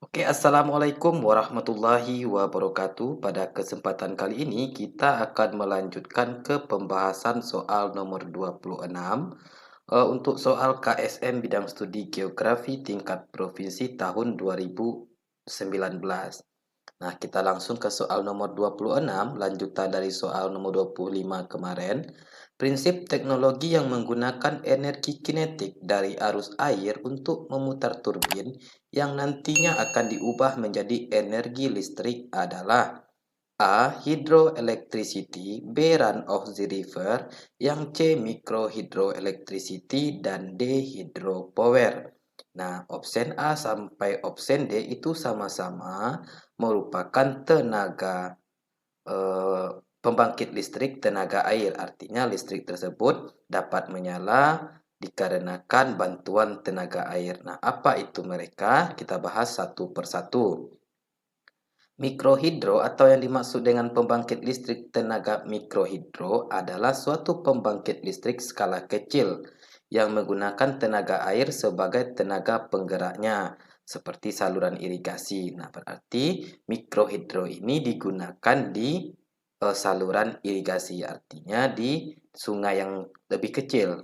Oke, assalamualaikum warahmatullahi wabarakatuh. Pada kesempatan kali ini, kita akan melanjutkan ke pembahasan soal nomor 26 untuk soal KSM bidang studi geografi tingkat provinsi tahun 2019. Nah, kita langsung ke soal nomor 26, lanjutan dari soal nomor 25 kemarin. Prinsip teknologi yang menggunakan energi kinetik dari arus air untuk memutar turbin yang nantinya akan diubah menjadi energi listrik adalah A. Hydroelectricity, B. Run of the river, yang C. Microhydroelectricity, dan D. Hydropower. Nah, option A sampai option D itu sama-sama merupakan tenaga eh, pembangkit listrik tenaga air. Artinya listrik tersebut dapat menyala dikarenakan bantuan tenaga air. Nah, apa itu mereka? Kita bahas satu persatu. Mikrohidro atau yang dimaksud dengan pembangkit listrik tenaga mikrohidro adalah suatu pembangkit listrik skala kecil yang menggunakan tenaga air sebagai tenaga penggeraknya, seperti saluran irigasi. Nah, berarti mikrohidro ini digunakan di saluran irigasi, artinya di sungai yang lebih kecil.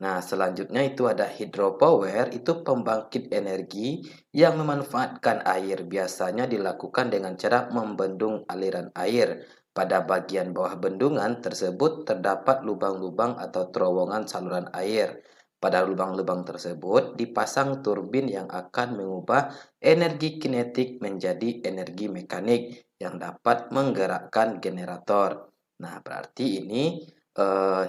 Nah, selanjutnya itu ada hydropower, itu pembangkit energi yang memanfaatkan air. Biasanya dilakukan dengan cara membendung aliran air. Pada bagian bawah bendungan tersebut terdapat lubang-lubang atau terowongan saluran air. Pada lubang-lubang tersebut dipasang turbin yang akan mengubah energi kinetik menjadi energi mekanik yang dapat menggerakkan generator. Nah, berarti ini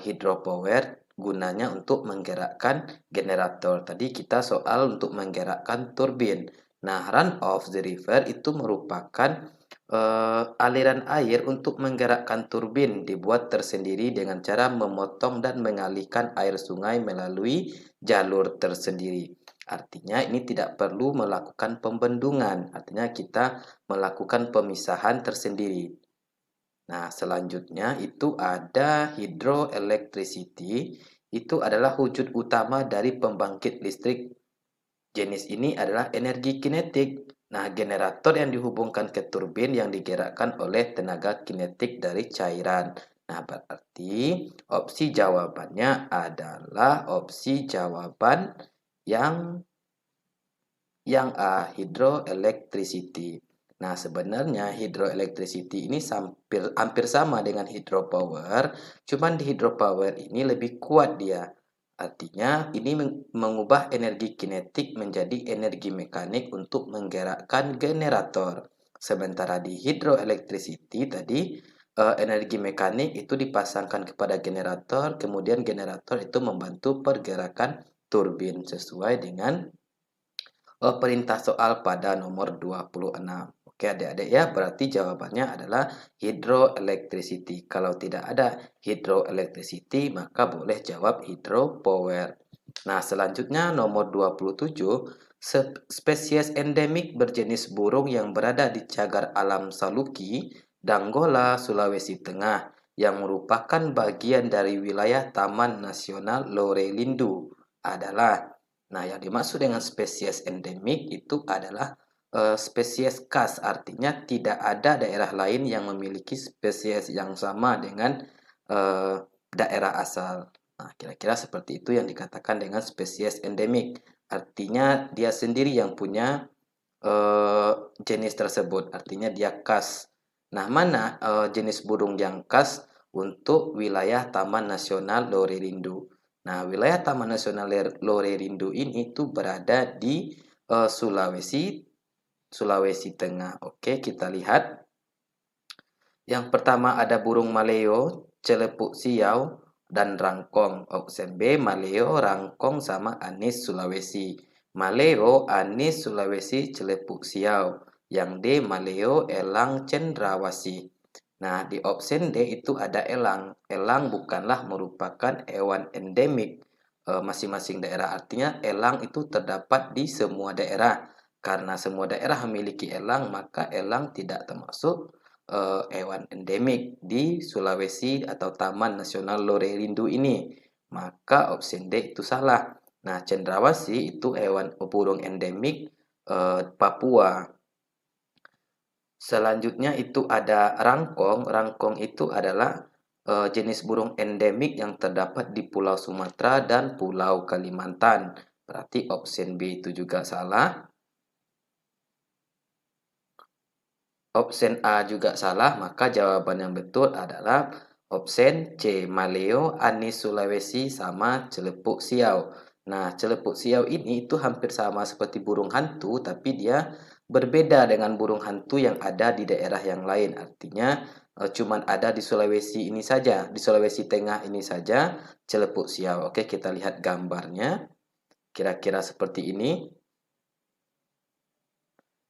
hydropower gunanya untuk menggerakkan generator. Tadi kita soal untuk menggerakkan turbin. Nah, run of the river itu merupakan aliran air untuk menggerakkan turbin dibuat tersendiri dengan cara memotong dan mengalihkan air sungai melalui jalur tersendiri. Artinya ini tidak perlu melakukan pembendungan. Artinya kita melakukan pemisahan tersendiri. Nah, selanjutnya itu ada hydroelectricity. Itu adalah wujud utama dari pembangkit listrik. Jenis ini adalah energi kinetik. Nah, generator yang dihubungkan ke turbin yang digerakkan oleh tenaga kinetik dari cairan. Nah, berarti opsi jawabannya adalah opsi jawaban yang A, hydroelectricity. Nah, sebenarnya hydroelectricity ini hampir sama dengan hydropower, cuman di hydropower ini lebih kuat dia. Artinya, ini mengubah energi kinetik menjadi energi mekanik untuk menggerakkan generator. Sementara di hydroelectricity tadi, energi mekanik itu dipasangkan kepada generator, kemudian generator itu membantu pergerakan turbin sesuai dengan perintah soal pada nomor 26. Oke adik-adik ya, berarti jawabannya adalah hydroelectricity. Kalau tidak ada hydroelectricity, maka boleh jawab hydropower. Nah, selanjutnya nomor 27, spesies endemik berjenis burung yang berada di cagar alam Saluki, Danggola, Sulawesi Tengah, yang merupakan bagian dari wilayah Taman Nasional Lore-Lindu adalah. Nah, yang dimaksud dengan spesies endemik itu adalah spesies khas, artinya tidak ada daerah lain yang memiliki spesies yang sama dengan eh, daerah asal. Nah, kira-kira seperti itu yang dikatakan dengan spesies endemik. Artinya dia sendiri yang punya eh, jenis tersebut, artinya dia khas. Nah, mana jenis burung yang khas untuk wilayah Taman Nasional Lore-Lindu? Nah, wilayah Taman Nasional Lore-Lindu ini tuh berada di Sulawesi Tengah. Oke, kita lihat. Yang pertama ada burung maleo, celepuk siau, dan rangkong. Option B, maleo, rangkong, sama anis Sulawesi. Maleo, anis Sulawesi, celepuk siau. Yang D, maleo, elang, cendrawasih. Nah, di option D itu ada elang. Elang bukanlah merupakan hewan endemik masing-masing daerah. Artinya elang itu terdapat di semua daerah. Karena semua daerah memiliki elang, maka elang tidak termasuk hewan endemik di Sulawesi atau Taman Nasional Lore-Lindu ini. Maka option D itu salah. Nah, cendrawasih itu hewan burung endemik Papua. Selanjutnya itu ada rangkong. Rangkong itu adalah jenis burung endemik yang terdapat di Pulau Sumatera dan Pulau Kalimantan. Berarti option B itu juga salah. Option A juga salah, maka jawaban yang betul adalah option C, maleo, anis Sulawesi, sama celepuk siau. Nah, celepuk siau ini itu hampir sama seperti burung hantu, tapi dia berbeda dengan burung hantu yang ada di daerah yang lain. Artinya, cuman ada di Sulawesi ini saja, di Sulawesi Tengah ini saja celepuk siau. Oke, kita lihat gambarnya. Kira-kira seperti ini.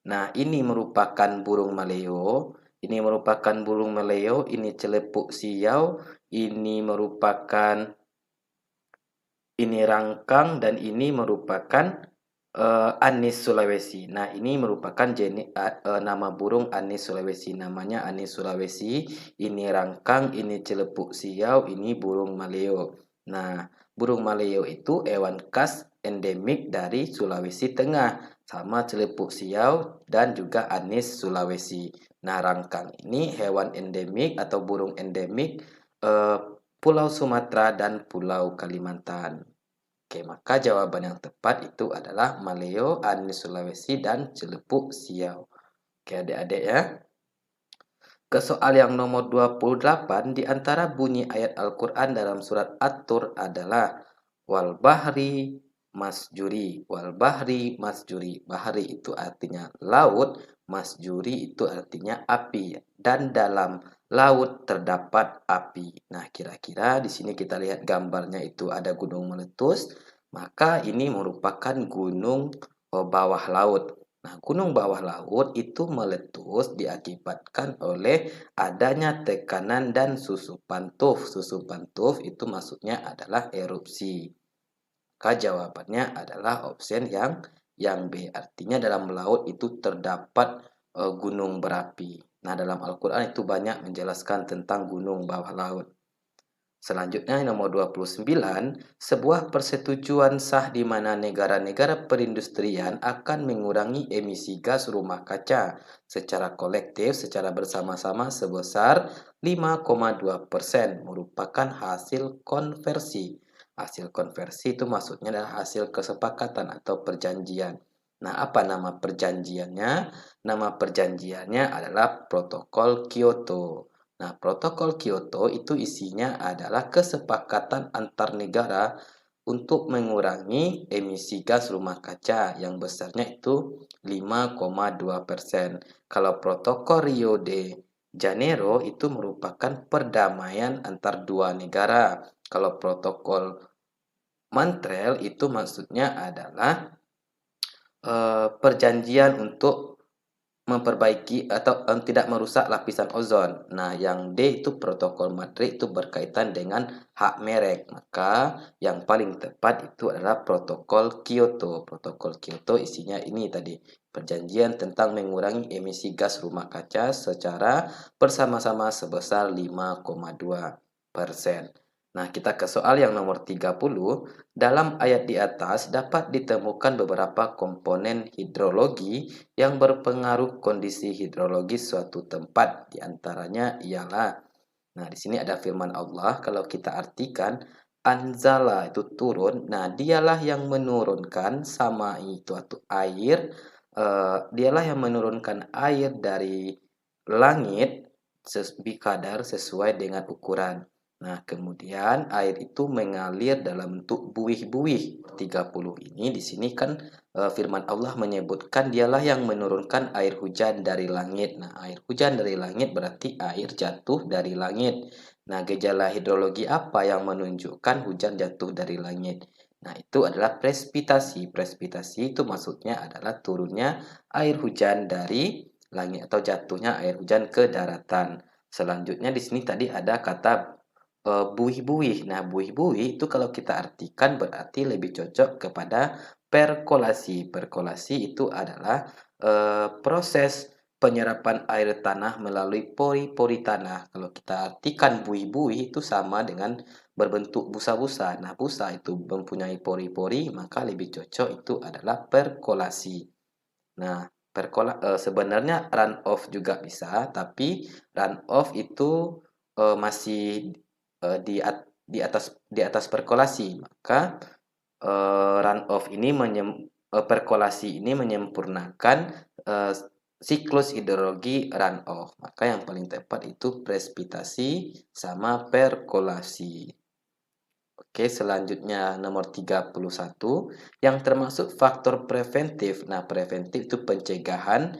Nah, ini merupakan burung maleo. Ini merupakan burung maleo, ini celepuk siau, ini merupakan ini rangkang dan ini merupakan anis Sulawesi. Nah, ini merupakan jenis nama burung anis Sulawesi. Namanya anis Sulawesi. Ini rangkang, ini celepuk siau, ini burung maleo. Nah, burung maleo itu hewan khas endemik dari Sulawesi Tengah, sama celepuk siau dan juga anis Sulawesi. Nah, rangkang ini hewan endemik atau burung endemik Pulau Sumatera dan Pulau Kalimantan. Oke, maka jawaban yang tepat itu adalah maleo, anis Sulawesi, dan celepuk siau. Oke, adik-adik ya. Ke soal yang nomor 28, di antara bunyi ayat Al-Quran dalam surat At-Tur adalah wal bahri masjuri. Wal bahri masjuri. Bahri itu artinya laut, masjuri itu artinya api. Dan dalam laut terdapat api. Nah, kira-kira di sini kita lihat gambarnya itu ada gunung meletus, maka ini merupakan gunung bawah laut. Nah, gunung bawah laut itu meletus diakibatkan oleh adanya tekanan dan susupan tuf. Susupan tuf itu maksudnya adalah erupsi. Maka jawabannya adalah option yang B. Artinya dalam laut itu terdapat gunung berapi. Nah, dalam Al-Quran itu banyak menjelaskan tentang gunung bawah laut. Selanjutnya nomor 29, sebuah persetujuan sah di mana negara-negara perindustrian akan mengurangi emisi gas rumah kaca secara kolektif secara bersama-sama sebesar 5,2% merupakan hasil konversi. Hasil konversi itu maksudnya adalah hasil kesepakatan atau perjanjian. Nah, apa nama perjanjiannya? Nama perjanjiannya adalah Protokol Kyoto. Nah, Protokol Kyoto itu isinya adalah kesepakatan antar negara untuk mengurangi emisi gas rumah kaca yang besarnya itu 5,2%. Kalau Protokol Rio de Janeiro itu merupakan perdamaian antar dua negara. Kalau Protokol Montreal itu maksudnya adalah perjanjian untuk memperbaiki atau tidak merusak lapisan ozon. Nah, yang D itu protokol Madrid itu berkaitan dengan hak merek. Maka yang paling tepat itu adalah protokol Kyoto. Protokol Kyoto isinya ini tadi, perjanjian tentang mengurangi emisi gas rumah kaca secara bersama-sama sebesar 5,2%. Nah, kita ke soal yang nomor 30. Dalam ayat di atas dapat ditemukan beberapa komponen hidrologi yang berpengaruh kondisi hidrologis suatu tempat. Di antaranya ialah, nah di sini ada firman Allah, kalau kita artikan, anzala itu turun, nah dialah yang menurunkan sama itu atau air, dialah yang menurunkan air dari langit bikadar sesuai dengan ukuran. Nah, kemudian air itu mengalir dalam bentuk buih-buih. 30 ini di sini kan firman Allah menyebutkan dialah yang menurunkan air hujan dari langit. Nah, air hujan dari langit berarti air jatuh dari langit. Nah, gejala hidrologi apa yang menunjukkan hujan jatuh dari langit? Nah, itu adalah presipitasi. Presipitasi itu maksudnya adalah turunnya air hujan dari langit atau jatuhnya air hujan ke daratan. Selanjutnya di sini tadi ada kata buih-buih. Nah, buih-buih itu kalau kita artikan berarti lebih cocok kepada perkolasi. Perkolasi itu adalah proses penyerapan air tanah melalui pori-pori tanah. Kalau kita artikan buih-buih itu sama dengan berbentuk busa-busa. Nah, busa itu mempunyai pori-pori, maka lebih cocok itu adalah perkolasi. Nah, sebenarnya run off juga bisa, tapi run off itu masih di atas perkolasi. Maka run off ini perkolasi ini menyempurnakan eh, siklus hidrologi run off. Maka yang paling tepat itu presipitasi sama perkolasi. Oke, selanjutnya nomor 31 yang termasuk faktor preventif. Nah, preventif itu pencegahan.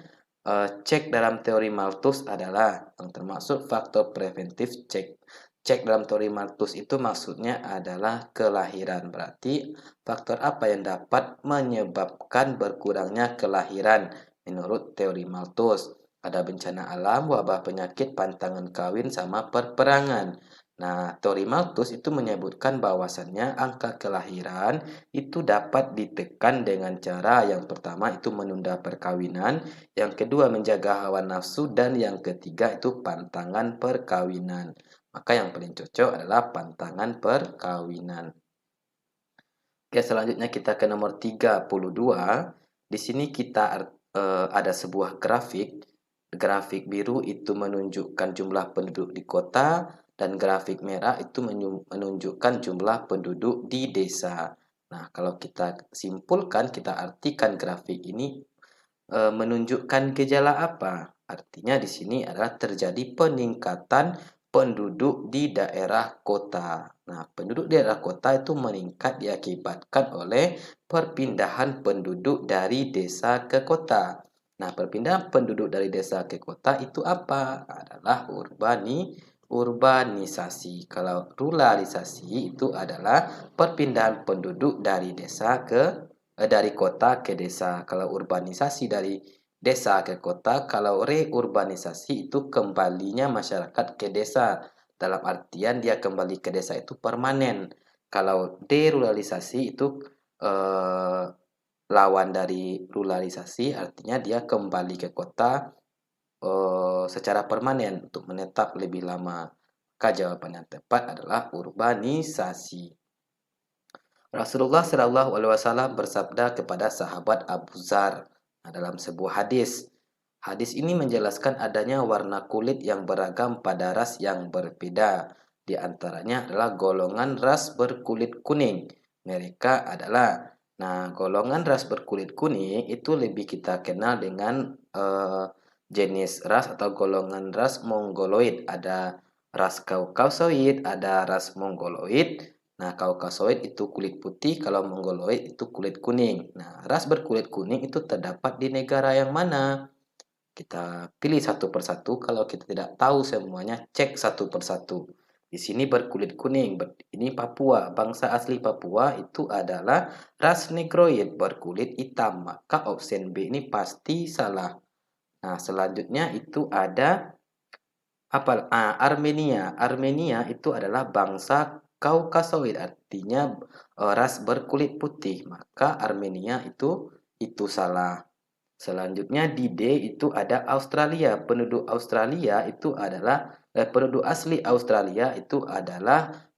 Cek dalam teori Malthus adalah yang termasuk faktor preventif cek. Cek dalam teori Malthus itu maksudnya adalah kelahiran. Berarti faktor apa yang dapat menyebabkan berkurangnya kelahiran menurut teori Malthus? Ada bencana alam, wabah penyakit, pantangan kawin, sama perperangan. Nah, teori Malthus itu menyebutkan bahwasannya angka kelahiran itu dapat ditekan dengan cara yang pertama itu menunda perkawinan, yang kedua menjaga hawa nafsu, dan yang ketiga itu pantangan perkawinan. Maka yang paling cocok adalah pantangan perkawinan. Oke, selanjutnya kita ke nomor 32. Di sini kita ada sebuah grafik. Grafik biru itu menunjukkan jumlah penduduk di kota dan grafik merah itu menunjukkan jumlah penduduk di desa. Nah, kalau kita simpulkan, kita artikan grafik ini menunjukkan gejala apa? Artinya di sini adalah terjadi peningkatan penduduk di daerah kota. Nah, penduduk di daerah kota itu meningkat diakibatkan oleh perpindahan penduduk dari desa ke kota. Nah, perpindahan penduduk dari desa ke kota itu apa? Adalah urbanisasi. Kalau ruralisasi itu adalah perpindahan penduduk dari kota ke desa. Kalau urbanisasi dari desa ke kota, kalau reurbanisasi itu kembalinya masyarakat ke desa. Dalam artian dia kembali ke desa itu permanen. Kalau deruralisasi itu eh, lawan dari ruralisasi, artinya dia kembali ke kota secara permanen untuk menetap lebih lama. Maka jawaban yang tepat adalah urbanisasi. Rasulullah Shallallahu Alaihi Wasallam bersabda kepada sahabat Abu Zar dalam sebuah hadis. Hadis ini menjelaskan adanya warna kulit yang beragam pada ras yang berbeda. Di antaranya adalah golongan ras berkulit kuning. Mereka adalah, nah, golongan ras berkulit kuning itu lebih kita kenal dengan jenis ras atau golongan ras Mongoloid. Ada ras Kaukasoid, ada ras Mongoloid. Nah, Kaukasoid itu kulit putih, kalau Mongoloid itu kulit kuning. Nah, ras berkulit kuning itu terdapat di negara yang mana? Kita pilih satu persatu. Kalau kita tidak tahu semuanya, cek satu persatu. Di sini berkulit kuning, ini Papua. Bangsa asli Papua itu adalah ras Negroid berkulit hitam. Maka option B ini pasti salah. Nah, selanjutnya itu ada apa? Armenia. Armenia itu adalah bangsa Kaukasoid, artinya ras berkulit putih. Maka Armenia itu salah. Selanjutnya di D itu ada Australia. Penduduk asli Australia itu adalah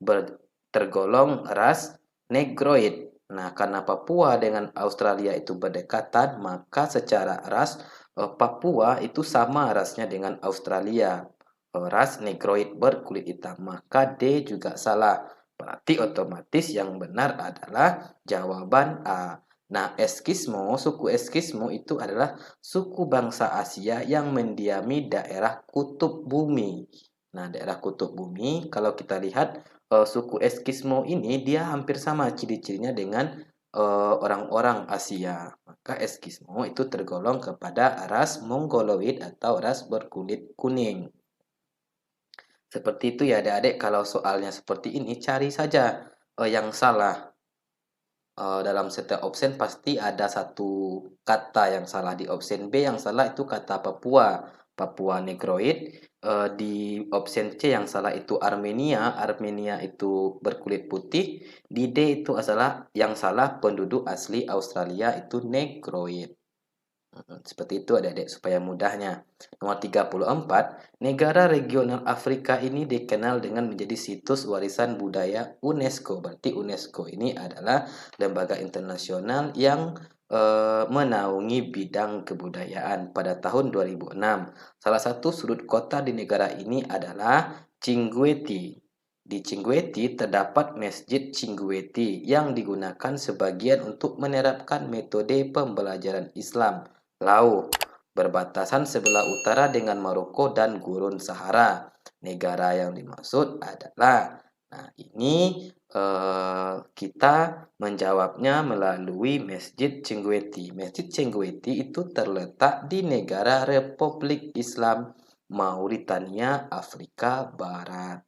tergolong ras Negroid. Nah, karena Papua dengan Australia itu berdekatan, maka secara ras Papua itu sama rasnya dengan Australia. Ras Negroid berkulit hitam. Maka D juga salah. Berarti otomatis yang benar adalah jawaban A. Nah, suku Eskimo itu adalah suku bangsa Asia yang mendiami daerah kutub bumi. Nah, daerah kutub bumi, kalau kita lihat suku Eskimo ini dia hampir sama ciri-cirinya dengan orang-orang Asia. Maka Eskimo itu tergolong kepada ras Mongoloid atau ras berkulit kuning. Seperti itu ya adik-adik, kalau soalnya seperti ini cari saja yang salah. Dalam setiap option pasti ada satu kata yang salah. Di option B yang salah itu kata Papua, Papua Negroid. Di option C yang salah itu Armenia, Armenia itu berkulit putih. Di D itu yang salah penduduk asli Australia itu Negroid. Seperti itu adik-adik supaya mudahnya. Nomor 34, negara regional Afrika ini dikenal dengan menjadi situs warisan budaya UNESCO. Berarti UNESCO ini adalah lembaga internasional yang menaungi bidang kebudayaan pada tahun 2006. Salah satu sudut kota di negara ini adalah Chinguetti. Di Chinguetti terdapat Masjid Chinguetti yang digunakan sebagian untuk menerapkan metode pembelajaran Islam Lau, berbatasan sebelah utara dengan Maroko dan Gurun Sahara. Negara yang dimaksud adalah, nah ini kita menjawabnya melalui Masjid Chinguetti. Masjid Chinguetti itu terletak di negara Republik Islam Mauritania, Afrika Barat.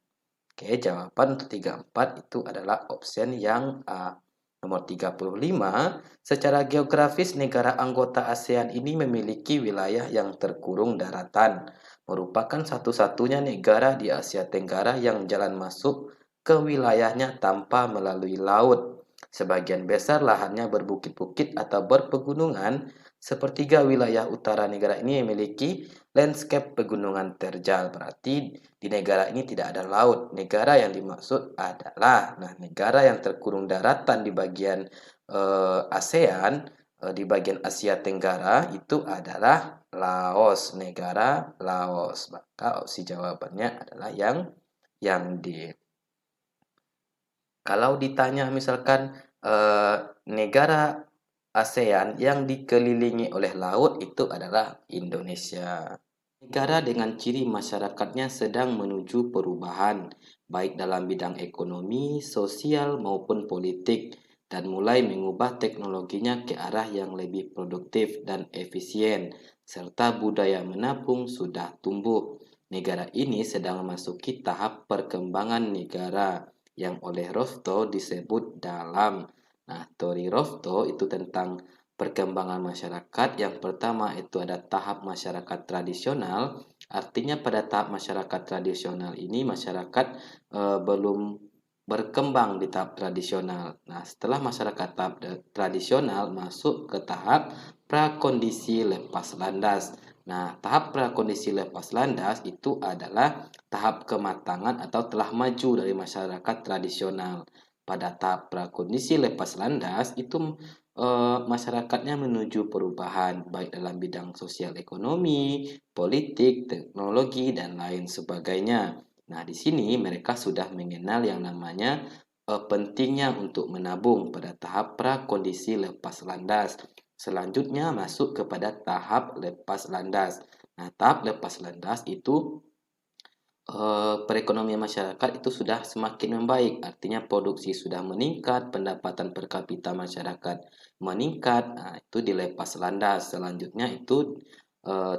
Oke, jawaban untuk 34 itu adalah option yang A. Nomor 35, secara geografis negara anggota ASEAN ini memiliki wilayah yang terkurung daratan, merupakan satu-satunya negara di Asia Tenggara yang jalan masuk ke wilayahnya tanpa melalui laut. Sebagian besar lahannya berbukit-bukit atau berpegunungan. Sepertiga wilayah utara negara ini memiliki landscape pegunungan terjal. Berarti di negara ini tidak ada laut. Negara yang dimaksud adalah, nah, negara yang terkurung daratan di bagian ASEAN, di bagian Asia Tenggara itu adalah Laos, negara Laos. Maka opsi jawabannya adalah yang D. Kalau ditanya misalkan negara ASEAN yang dikelilingi oleh laut itu adalah Indonesia. Negara dengan ciri masyarakatnya sedang menuju perubahan, baik dalam bidang ekonomi, sosial, maupun politik, dan mulai mengubah teknologinya ke arah yang lebih produktif dan efisien, serta budaya menabung sudah tumbuh. Negara ini sedang memasuki tahap perkembangan negara yang oleh Rostow disebut dalam. Nah, teori Rostow itu tentang perkembangan masyarakat. Yang pertama itu ada tahap masyarakat tradisional, artinya pada tahap masyarakat tradisional ini masyarakat belum berkembang di tahap tradisional. Nah, setelah masyarakat tahap tradisional masuk ke tahap prakondisi lepas landas. Nah, tahap prakondisi lepas landas itu adalah tahap kematangan atau telah maju dari masyarakat tradisional. Pada tahap prakondisi lepas landas itu masyarakatnya menuju perubahan baik dalam bidang sosial ekonomi, politik, teknologi, dan lain sebagainya. Nah, di sini mereka sudah mengenal yang namanya pentingnya untuk menabung pada tahap prakondisi lepas landas. Selanjutnya masuk kepada tahap lepas landas. Nah, tahap lepas landas itu perekonomian masyarakat itu sudah semakin membaik, artinya produksi sudah meningkat, pendapatan per kapita masyarakat meningkat. Nah, itu dilepas landas. Selanjutnya itu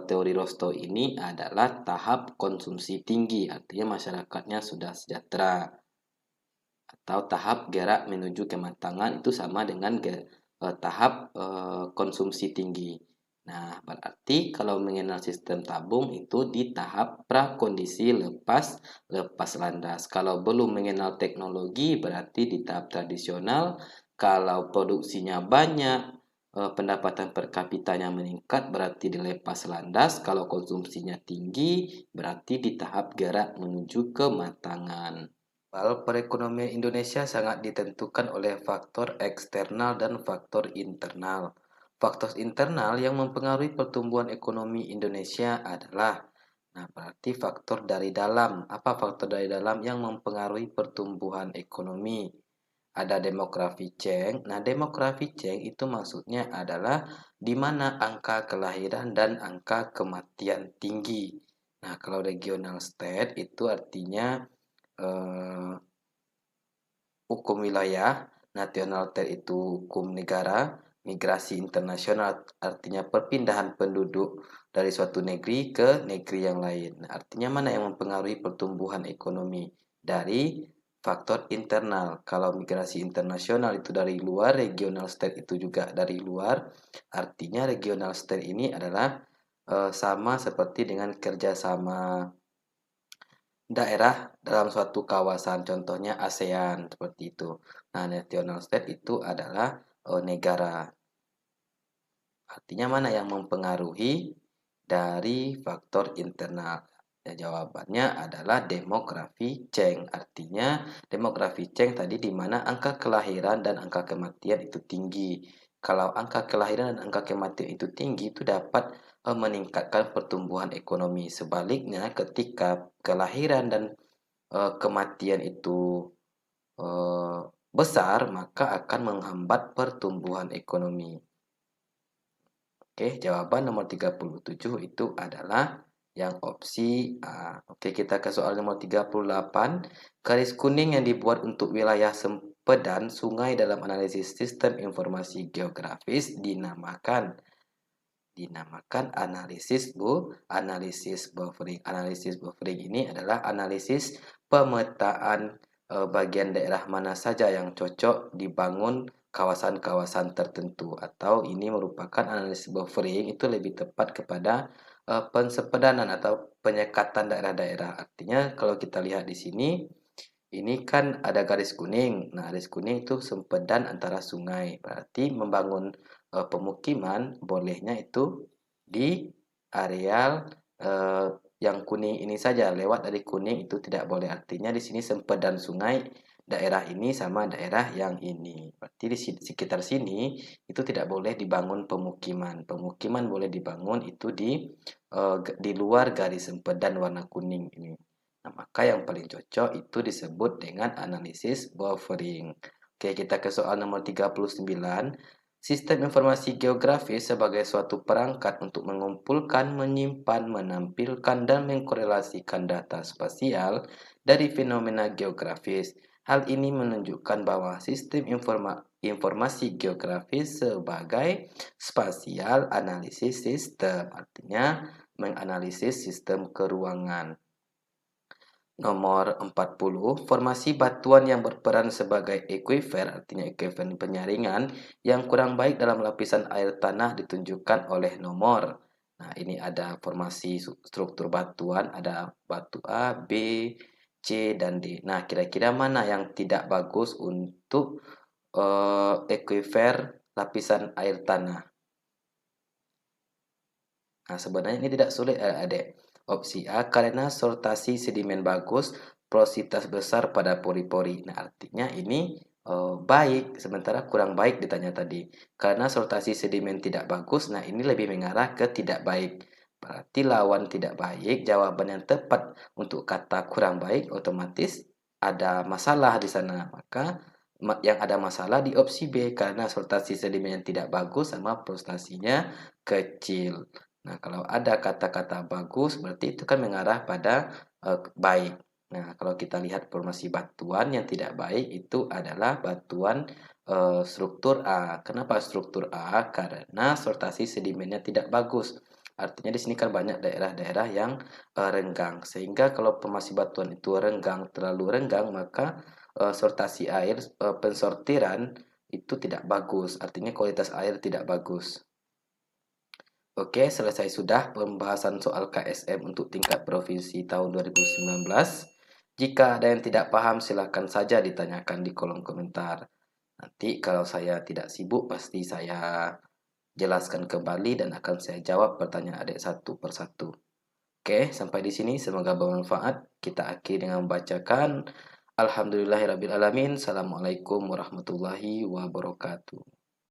teori Rostow ini adalah tahap konsumsi tinggi, artinya masyarakatnya sudah sejahtera, atau tahap gerak menuju kematangan itu sama dengan tahap konsumsi tinggi. Nah, berarti kalau mengenal sistem tabung itu di tahap prakondisi lepas landas. Kalau belum mengenal teknologi berarti di tahap tradisional. Kalau produksinya banyak, pendapatan per kapitanya meningkat berarti di lepas landas. Kalau konsumsinya tinggi berarti di tahap gerak menuju kematangan. Perekonomian Indonesia sangat ditentukan oleh faktor eksternal dan faktor internal. Faktor internal yang mempengaruhi pertumbuhan ekonomi Indonesia adalah, nah, berarti faktor dari dalam. Apa faktor dari dalam yang mempengaruhi pertumbuhan ekonomi? Ada demografi Cheng. Nah, demografi Cheng itu maksudnya adalah di mana angka kelahiran dan angka kematian tinggi. Nah, kalau regional state itu artinya hukum wilayah, national state itu hukum negara, migrasi internasional artinya perpindahan penduduk dari suatu negeri ke negeri yang lain. Nah, artinya mana yang mempengaruhi pertumbuhan ekonomi? Dari faktor internal. Kalau migrasi internasional itu dari luar, regional state itu juga dari luar. Artinya regional state ini adalah sama seperti dengan kerjasama daerah dalam suatu kawasan, contohnya ASEAN seperti itu. Nah, national state itu adalah negara. Artinya mana yang mempengaruhi dari faktor internal? Ya, jawabannya adalah demografi Cheng. Artinya demografi Cheng tadi di mana angka kelahiran dan angka kematian itu tinggi. Kalau angka kelahiran dan angka kematian itu tinggi, itu dapat meningkatkan pertumbuhan ekonomi. Sebaliknya, ketika kelahiran dan kematian itu eh, besar, maka akan menghambat pertumbuhan ekonomi. Oke, jawaban nomor 37 itu adalah yang opsi A. Oke, kita ke soal nomor 38. Garis kuning yang dibuat untuk wilayah sempedan sungai dalam analisis sistem informasi geografis dinamakan analisis buffering. Analisis buffering ini adalah analisis pemetaan bagian daerah mana saja yang cocok dibangun kawasan-kawasan tertentu, atau ini merupakan analisis buffering itu lebih tepat kepada pensepedanan atau penyekatan daerah-daerah. Artinya kalau kita lihat di sini, ini kan ada garis kuning. Nah, garis kuning itu sempedan antara sungai. Berarti membangun pemukiman bolehnya itu di areal yang kuning ini saja. Lewat dari kuning itu tidak boleh. Artinya di sini sempedan sungai daerah ini sama daerah yang ini. Berarti di sekitar sini itu tidak boleh dibangun pemukiman. Pemukiman boleh dibangun itu di luar garis sempedan warna kuning ini. Nah, maka yang paling cocok itu disebut dengan analisis buffering. Oke, kita ke soal nomor 39. Sistem informasi geografis sebagai suatu perangkat untuk mengumpulkan, menyimpan, menampilkan, dan mengkorelasikan data spasial dari fenomena geografis. Hal ini menunjukkan bahwa sistem informasi geografis sebagai spasial analisis sistem, artinya menganalisis sistem keruangan. Nomor 40, formasi batuan yang berperan sebagai aquifer, artinya aquifer penyaringan, yang kurang baik dalam lapisan air tanah ditunjukkan oleh nomor. Nah, ini ada formasi struktur batuan, ada batu A, B, C, dan D. Nah, kira-kira mana yang tidak bagus untuk aquifer lapisan air tanah? Nah, sebenarnya ini tidak sulit, adik. Opsi A, karena sortasi sedimen bagus, porositas besar pada pori-pori. Nah, artinya ini baik, sementara kurang baik ditanya tadi. Karena sortasi sedimen tidak bagus, nah ini lebih mengarah ke tidak baik. Berarti lawan tidak baik, jawaban yang tepat untuk kata kurang baik otomatis ada masalah di sana. Maka yang ada masalah di opsi B, karena sortasi sedimen yang tidak bagus sama porositasinya kecil. Nah, kalau ada kata-kata bagus, berarti itu kan mengarah pada baik. Nah, kalau kita lihat formasi batuan yang tidak baik itu adalah batuan struktur A. Kenapa struktur A? Karena sortasi sedimennya tidak bagus. Artinya di sini kan banyak daerah-daerah yang renggang. Sehingga kalau formasi batuan itu renggang, terlalu renggang, maka sortasi air, pensortiran itu tidak bagus. Artinya kualitas air tidak bagus. Oke, selesai sudah pembahasan soal KSM untuk tingkat provinsi tahun 2019. Jika ada yang tidak paham, silakan saja ditanyakan di kolom komentar. Nanti kalau saya tidak sibuk, pasti saya jelaskan kembali dan akan saya jawab pertanyaan adik satu persatu. Oke, sampai di sini semoga bermanfaat. Kita akhiri dengan membacakan Alhamdulillahirrabbilalamin. Assalamualaikum warahmatullahi wabarakatuh.